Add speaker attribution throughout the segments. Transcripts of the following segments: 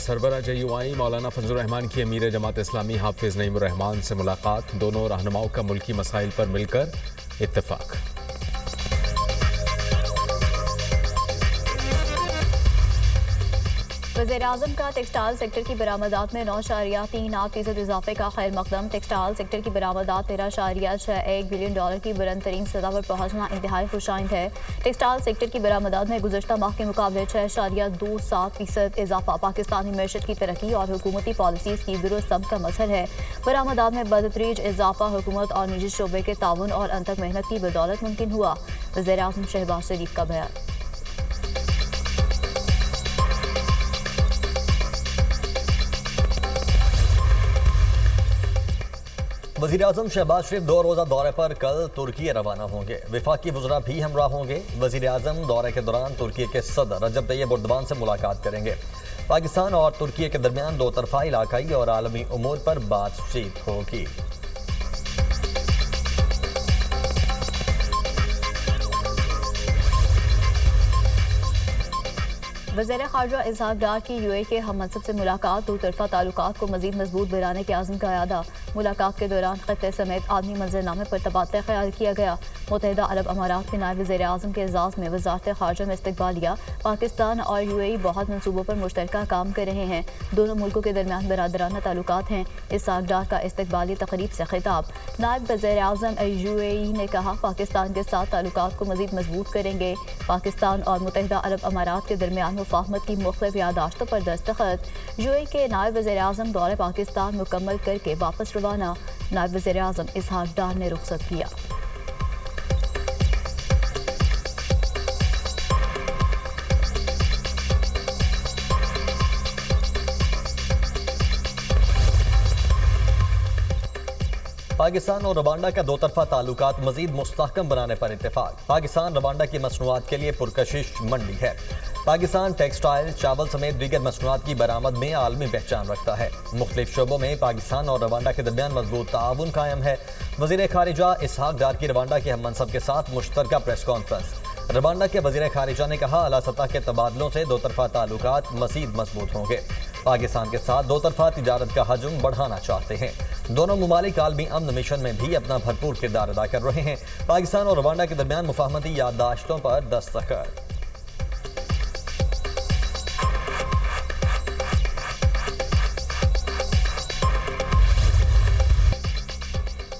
Speaker 1: सरबरा JUI मौलाना फजलुर रहमान की अमीर जमात इस्लामी हाफिज नईमुर रहमान से मुलाकात। दोनों रहनुमाओं का मुल्की मसाइल पर मिलकर इत्तेफाक।
Speaker 2: वज़ीर-ए-आज़म का टेक्सटाइल सेक्टर की बरामदात में 9.38% इजाफे का खैर मकदम। टेक्सटाइल सेक्टर की बरामदात 13.61 बिलियन डॉलर की बुलंद तरीन सतह पर पहुंचना इंतहाई खुशाइंद है। टेक्सटाइल सेक्टर की बरामदात में गुज़श्ता माह के मुकाबले 6.27% इजाफा पाकिस्तानी मैशत की तरक्की और हुकूमती पॉलिसीज़ की दुरुस्त समत का मजहर है। बरामदात में बदतरीज इजाफा हुकूमत और निजी शोबे के ताउन और अनथक मेहनत की बदौलत मुमकिन हुआ। वज़ीर-ए-आज़म शहबाज शरीफ का बयान।
Speaker 3: वज़ीर-ए-आज़म शहबाज शरीफ 2 रोज़ा दौरे पर कल तुर्की रवाना होंगे। वफाकी वज़रा भी हमरा होंगे। वज़ीर-ए-आज़म दौरे के दौरान तुर्की के सदर रजब तैयब एर्दोगान से मुलाकात करेंगे। पाकिस्तान और तुर्की के दरमियान 2 तरफ़ा इलाकाई और आलमी उमूर पर बातचीत होगी।
Speaker 2: वज़ीर ख़ारजा इसहाक़ डार की UAE के हम मनसब से मुलाकात। 2 तरफ़ा ताल्लुकात को मज़ीद मजबूत बनाने के आज़म का यादा। मुलाकात के दौरान ख़त्ते समेत आलमी मंजरनामे पर तबादला ख्याल किया गया। मुत्तहिदा अरब अमारात के नायब वज़ीर-ए-आज़म के एज़ाज़ में वज़ारत ख़ारजा में इस्तक़बालिया। पाकिस्तान और UAE बहुत मनसूबों पर मुश्तरका काम कर रहे हैं। दोनों मुल्कों के दरमियान बरादराना ताल्लुकात हैं। इसहाक़ डार का इस्तक़बाली तक़रीब से खिताब। नायब वज़ीर-ए-आज़म UAE ने कहा, पाकिस्तान के साथ ताल्लुकात को मज़ीद मजबूत करेंगे। पाकिस्तान और मुत्तहिदा अरब अमारात के दरमियान मुफ़ाहमत की मुख्तलिफ यादाश्तों पर दस्तखत। UAE के नायब वज़ीर-ए-आज़म दौरे पाकिस्तान मुकम्मल करके वापस रवाना। नायब वज़ीर-ए-आज़म इसहाक़ डार ने रुखसत किया।
Speaker 3: पाकिस्तान और रवांडा का 2 तरफ़ा ताल्लुकात मज़ीद मुस्तहकम बनाने पर इत्तेफाक। पाकिस्तान रवांडा की मसनूआत के लिए पुरकशिश मंडी है। पाकिस्तान टेक्सटाइल, चावल समेत दीगर मसनूआत की बरामद में आलमी पहचान रखता है। मुख्तलिफ शोबों में पाकिस्तान और रवांडा के दरमियान मजबूत ताउन कायम है। वज़ीर ख़ारिजा इसहाक़ डार की रवांडा के हम मनसब के साथ मुश्तरका प्रेस कॉन्फ्रेंस। रवांडा के वज़ीर ख़ारिजा ने कहा, आला सतह के तबादलों से 2 तरफ़ा ताल्लुकात मज़ीद मजबूत होंगे। पाकिस्तान के साथ 2 तरफ़ा तिजारत का हजम बढ़ाना चाहते हैं। दोनों ममालिक आलमी अमन मिशन में भी अपना भरपूर किरदार अदा कर रहे हैं। पाकिस्तान और रवांडा के दरमियान मुफाहमती याददाश्तों पर दस्तखत।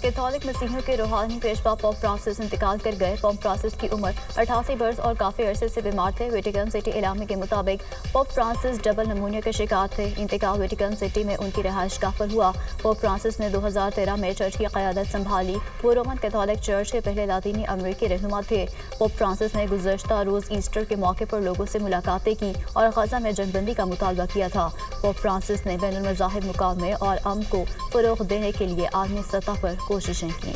Speaker 2: कैथोलिक मसीहियों के रूहानी पेशवा पोप फ्रांसिस इंतकाल कर गए। पोप फ्रांसिस की उम्र 88 बरस और काफ़ी अरसे से बीमार थे। वेटिकन सिटी इलामे के मुताबिक पोप फ्रांसिस डबल नमूनिया के शिकार थे। इंतकाल वेटिकन सिटी में उनकी रिहाइशगाह पर हुआ। पोप फ्रांसिस ने 2013 में चर्च की क़यादत संभाली। वो रोमन कैथोलिक चर्च के पहले लातीनी अमेरिकी रहनुमा थे। पोप फ्रांसिस ने गुज़श्ता रोज़ ईस्टर के मौके पर लोगों से मुलाकातें की और गज़ा में जंगबंदी का मुतालबा किया था। पोप फ्रांसिस ने बैनुल मज़ाहिब मुकाबले और अमन को फ़रोग़ देने के लिए आलमी सतह पर कोशिशें की।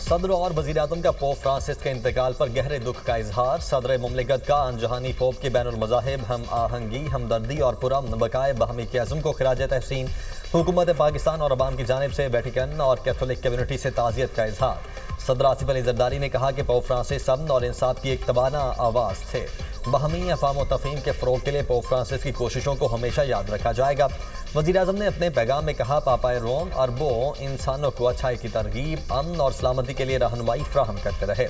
Speaker 3: सदर और वज़ीर-ए-आज़म का पोप फ्रांसिस के इंतकाल पर गहरे दुख का इजहार। सदर मुमलिकत का अनजहानी पोप के बैनुल मज़ाहिब हम आहंगी, हमदर्दी और पुरअमन बकाए बाहमी के अज़्म को खिराज तहसीन। हुकूमत पाकिस्तान और अवाम की जानिब से वेटिकन और कैथोलिक कम्यूनिटी से ताज़ियत का इजहार। सदर आसिफ अली ज़रदारी ने कहा कि पोप फ्रांसिस अमन और इंसाफ की एक तवाना आवाज़ थे। बाहमी अफ़ाम व तफ़हीम के फ़रोग़ के लिए पोप फ्रांसिस की कोशिशों को हमेशा याद रखा जाएगा। वज़ीर-ए-आज़म ने अपने पैगाम में कहा, पापाए रोम अरबों इंसानों को अच्छाई की तरगीब, अमन और सलामती के लिए रहनुमाई फ्राहम करते रहे।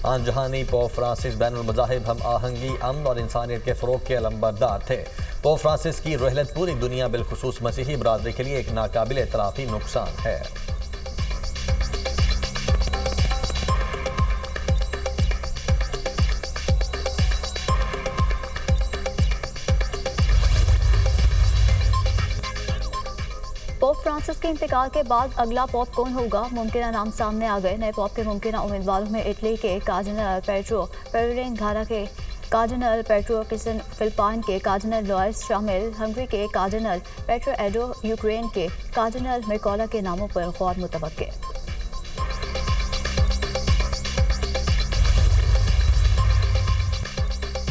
Speaker 3: अनजहानी पोप फ्रांसिस बैनुल मज़ाहिब हम आहंगी, अमन और इंसानियत के फ़रोग़ के अलंबरदार थे। पोप फ्रांसिस की रहलत पूरी दुनिया बिलखुसूस मसीही बरादरी के लिए एक नाकाबिल इतराफ़ी नुकसान है।
Speaker 2: पोप फ्रांसिस के इंतकाल के बाद अगला पोप कौन होगा, मुमकिन नाम सामने आ गए। नए पोप के मुमकिन उम्मीदवारों में इटली के कार्डिनल पेट्रो पेरेरिन, घाना के कार्डिनल पेट्रो किसन, फिलिपाइन के कार्डिनल लॉयस शामिल। हंगरी के कार्डिनल पेट्रो एडो, यूक्रेन के कार्डिनल मिकोला के नामों पर गौर मुतवक्के।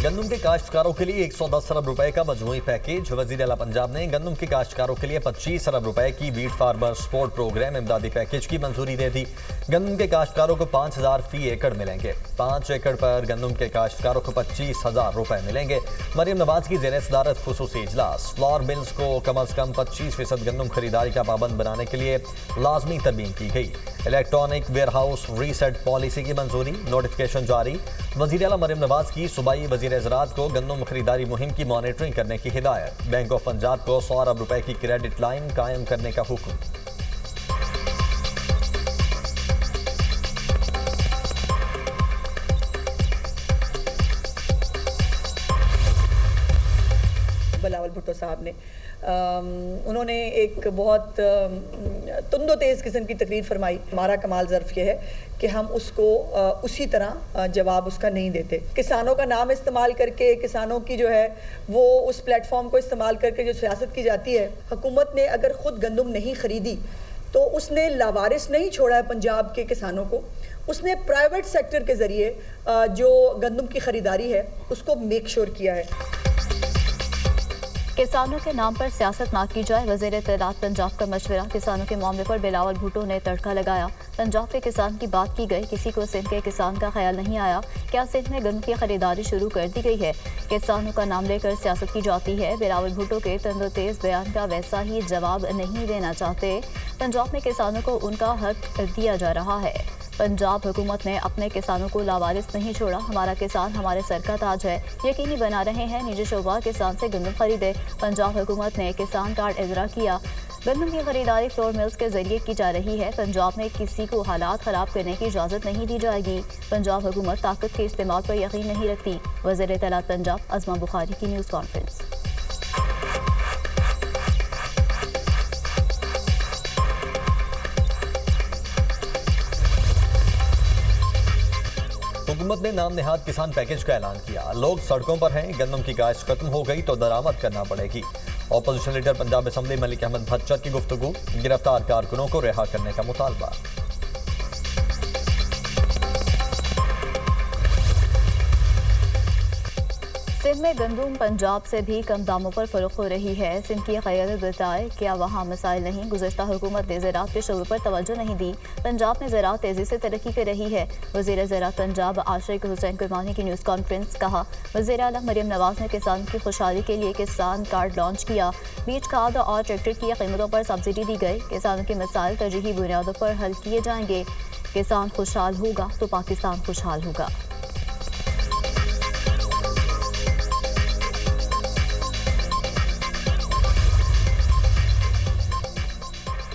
Speaker 3: गंदम के काश्तकारों के लिए 110 अरब रुपए का मजमूई पैकेज। वजीर आला पंजाब ने गंदम के काश्तकारों के लिए 25 अरब रुपए की वीट फार्मर सपोर्ट प्रोग्राम इमदादी पैकेज की मंजूरी दे दी। गंदम के काश्तकारों को 5,000 फी एकड़ मिलेंगे। 5 एकड़ पर गंदम के काश्तकारों को 25,000 रुपए मिलेंगे। मरियम नवाज की जेर सदारत खुसूसी इजलास। फ्लोर मिल्स को कम अज कम 25% गंदम खरीदारी का पाबंद बनाने के लिए लाजमी तरमीम की गई। Electronic warehouse reset policy की मंजूरी, नोटिफिकेशन जारी। वजीर आला मरियम नवाज की सूबाई वजीर ज़राअत को गंदम खरीदारी मुहिम की मॉनिटरिंग करने की हिदायत। बैंक ऑफ पंजाब को 100 अरब रुपए की क्रेडिट लाइन कायम करने का हुक्म।
Speaker 4: बिलावल भुट्टो साहब ने उन्होंने एक बहुत तुंदो तेज़ किस्म की तकरीर फरमाई। हमारा कमाल ज़र्फ ये है कि हम उसको उसी तरह जवाब उसका नहीं देते। किसानों का नाम इस्तेमाल करके, किसानों की जो है वो उस प्लेटफॉर्म को इस्तेमाल करके जो सियासत की जाती है। हुकूमत ने अगर ख़ुद गंदम नहीं ख़रीदी तो उसने लावारिस नहीं छोड़ा है पंजाब के किसानों को। उसने प्राइवेट सेक्टर के ज़रिए जो गंदम की ख़रीदारी है उसको मेक श्योर किया है।
Speaker 2: किसानों के नाम पर सियासत ना की जाए, वज़ीर इत्तलात पंजाब का मशवरा। किसानों के मामले पर बिलावल भुट्टो ने तड़का लगाया। पंजाब के किसान की बात की गई, किसी को सिंध के किसान का ख्याल नहीं आया। क्या सिंध में गंदम की खरीदारी शुरू कर दी गई है? किसानों का नाम लेकर सियासत की जाती है। बिलावल भुट्टो के तंदो तेज बयान का वैसा ही जवाब नहीं देना चाहते। पंजाब में किसानों को उनका हक दिया जा रहा है। पंजाब हुकूमत ने अपने किसानों को लावारिस नहीं छोड़ा। हमारा किसान हमारे सर का ताज है, यकीनी बना रहे हैं निजी शोबा किसान से गंदम खरीदे। पंजाब हुकूमत ने किसान कार्ड इजरा किया। गंदम की खरीदारी फ्लोर मिल्स के जरिए की जा रही है। पंजाब में किसी को हालात ख़राब करने की इजाज़त नहीं दी जाएगी। पंजाब हुकूमत ताकत के इस्तेमाल पर यकीन नहीं रखती। वज़ीर इत्तलात पंजाब अज़मा बुखारी की न्यूज़ कॉन्फ्रेंस।
Speaker 3: हुकूमत ने नाम निहाद किसान पैकेज का ऐलान किया। लोग सड़कों पर हैं, गंदम की काश्त खत्म हो गई तो दरामद करना पड़ेगी। Opposition leader Punjab assembly Malik Ahmad Bhachar की गुफ्तगू। गिरफ्तार कारकुनों को रिहा करने का मुतालबा।
Speaker 2: सिंध में गंदम पंजाब से भी कम दामों पर फरोख्त हो रही है। सिंध की क़यादत बताए क्या वहाँ मसाइल नहीं? गुज़श्ता हुकूमत ने ज़राअत के शोबे पर तवज्जो नहीं दी। पंजाब में ज़राअत तेज़ी से तरक्की कर रही है। वज़ीर ज़राअत पंजाब आशिक हुसैन कुरबानी की न्यूज़ कॉन्फ्रेंस। कहा, वज़ीर आला मरियम नवाज ने किसान की खुशहाली के लिए किसान कार्ड लॉन्च किया। बीज, खाद और ट्रैक्टर की कीमतों पर सब्सिडी दी गई। किसानों के मसाइल तरजीही बुनियादों पर हल किए जाएंगे। किसान खुशहाल होगा तो पाकिस्तान खुशहाल होगा।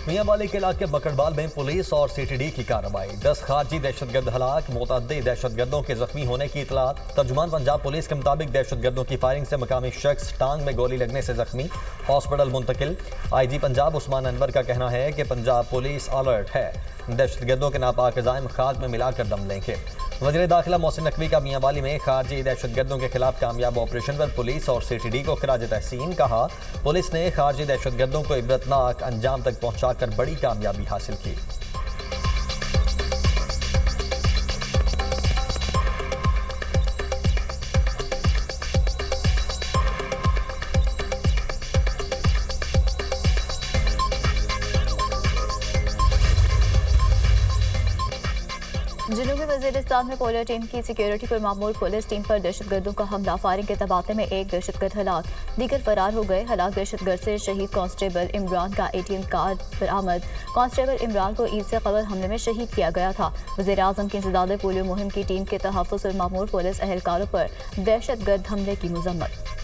Speaker 3: मियांवाली के इलाके बकड़बाल में पुलिस और सीटीडी की कार्रवाई। 10 खारजी दहशतगर्द हलाक, मुतअद्दिद दहशतगर्दों के जख्मी होने की इतलात। तर्जुमान पंजाब पुलिस के मुताबिक दहशतगर्दों की फायरिंग से मकामी शख्स टांग में गोली लगने से जख्मी, हॉस्पिटल मुंतकिल। IG पंजाब उस्मान अनवर का कहना है कि पंजाब पुलिस अलर्ट है, दहशतगर्दों के नापाक अज़ाइम खाक में मिलाकर दम लेंगे। वज़ीर दाखिला मोहसिन नकवी का मियांवाली में खारजी दहशतगर्दों के खिलाफ कामयाब ऑपरेशन पर पुलिस और सीटीडी को खिराज तहसीन। कहा, पुलिस ने खारजी दहशतगर्दों को इबरतनाक अंजाम तक पहुंचाकर बड़ी कामयाबी हासिल की।
Speaker 2: जनूबी वज़ीरिस्तान में पोलियो टीम की सिक्योरिटी पर मामूर पुलिस टीम पर दहशतगर्दों का हमला। फायरिंग के तबादले में एक दहशतगर्द हलाक, दीगर फरार हो गए। हलाक दहशतगर्द से शहीद कांस्टेबल इमरान का ATM कार्ड बरामद। कांस्टेबल इमरान को ईद से कबल हमले में शहीद किया गया था। वज़ीर आज़म की इंसदाद पोलियो मुहिम की टीम के तहफ़्फ़ुज़ पर मामूर पुलिस एहलकारों पर दहशतगर्द हमले की मज़म्मत।